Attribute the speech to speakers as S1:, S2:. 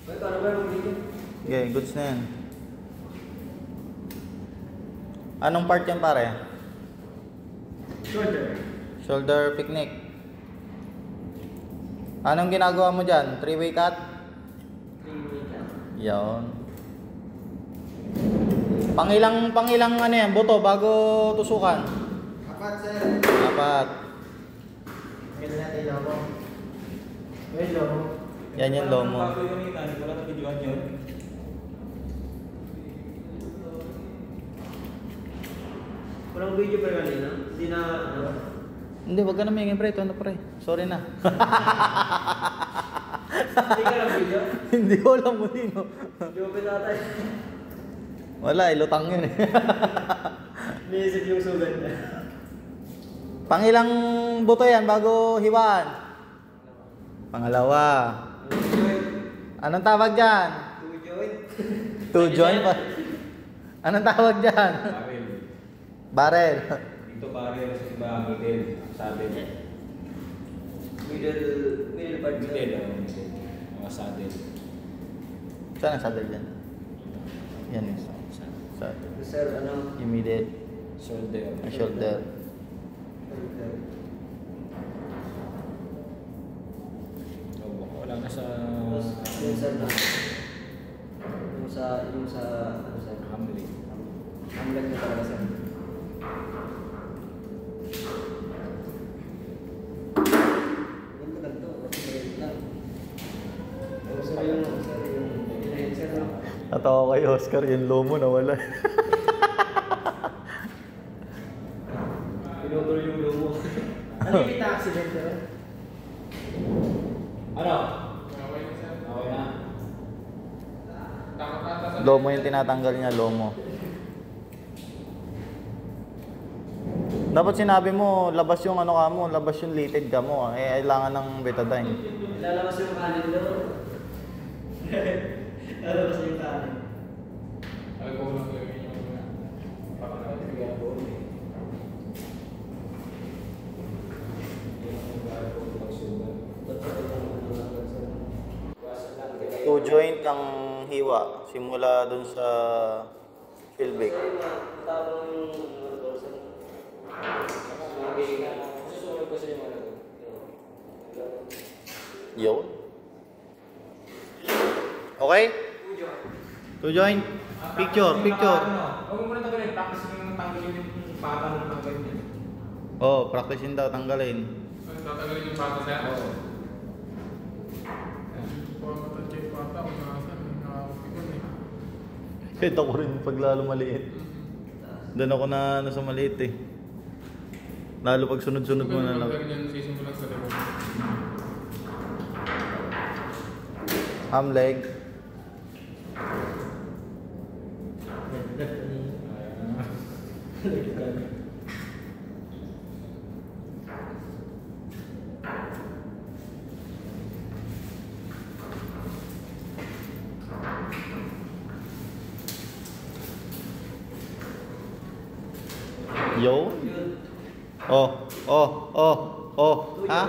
S1: Okay, goods na yan. Anong part yan pare? Shoulder picnic. Anong ginagawa mo dyan? 3-way cut?
S2: 3-way cut.
S1: Yan. Pangilang ano yan, buto bago tusukan?
S2: 4 sir.
S1: 4.
S2: Ganyan natin lomo. Yung lomo.
S1: Yan yung lomo.
S3: Bago yung ita, wala na videoan yun.
S2: Walang video pa kanina? Hindi na ano?
S1: Hindi, wag ka na may pre. Ito na pre. Sorry na.
S2: Hindi ka lang video?
S1: Hindi ko alam mo din.
S2: Hindi mo pinatay.
S1: Wala, ilutang yun eh.
S2: Niisip yung sugat niya.
S1: Pangilang buto yan bago hiwaan? Pangalawa. Anong tawag dyan?
S2: 2 joint.
S1: 2 joint pa. Anong tawag dyan?
S3: Barrel.
S1: Barrel.
S3: Dito barrel sa iba, middle. Saddle.
S2: Middle part.
S3: Middle. Mga saddle.
S1: Saan ang saddle dyan? Yan yung saddle.
S2: Sir, ano?
S1: Immediate.
S3: Shoulder.
S1: Shoulder.
S3: Wala na sa...
S2: Yung sir na. Yung sa ano sir?
S3: Hamlet.
S2: Hamlet na talaga sir. Yung tagal to. Kasi maliit lang. Pero sir yung sir no?
S1: Natawa kay Oscar, yung lomo nawala.
S2: Pinutol yung lumo. Ano yung kita accident sir?
S3: Ano? Okay na.
S1: Lomo yung tinatanggal niya, lomo. Dapat sinabi mo, labas yung ano ka mo, labas yung litid ka mo. Eh, kailangan ng betadine.
S2: Lalabas yung kanin doon. Lalabas yung kanin.
S1: Two joint ang hiwa, simula dun sa Philbic. Yun. Okay? Two joint. Picture.
S3: Huwag mo muna tanggalin. Practice mo yung tanggalin yung pata ng tanggalin niya.
S1: Oh, practicein daw, tanggalin.
S4: Tatanggalin yung bata sir?
S3: Oo.
S4: Pagkakatansya yung bata, kung nakasan, nakakapikon eh.
S1: Kahit ako rin pag lalo maliit. Doon ako na ano sa maliit eh. Lalo pag sunod-sunod mo na lang.
S4: Ganyan, sisimulan sa likod.
S1: Ham leg. Yo. Oh. Ha?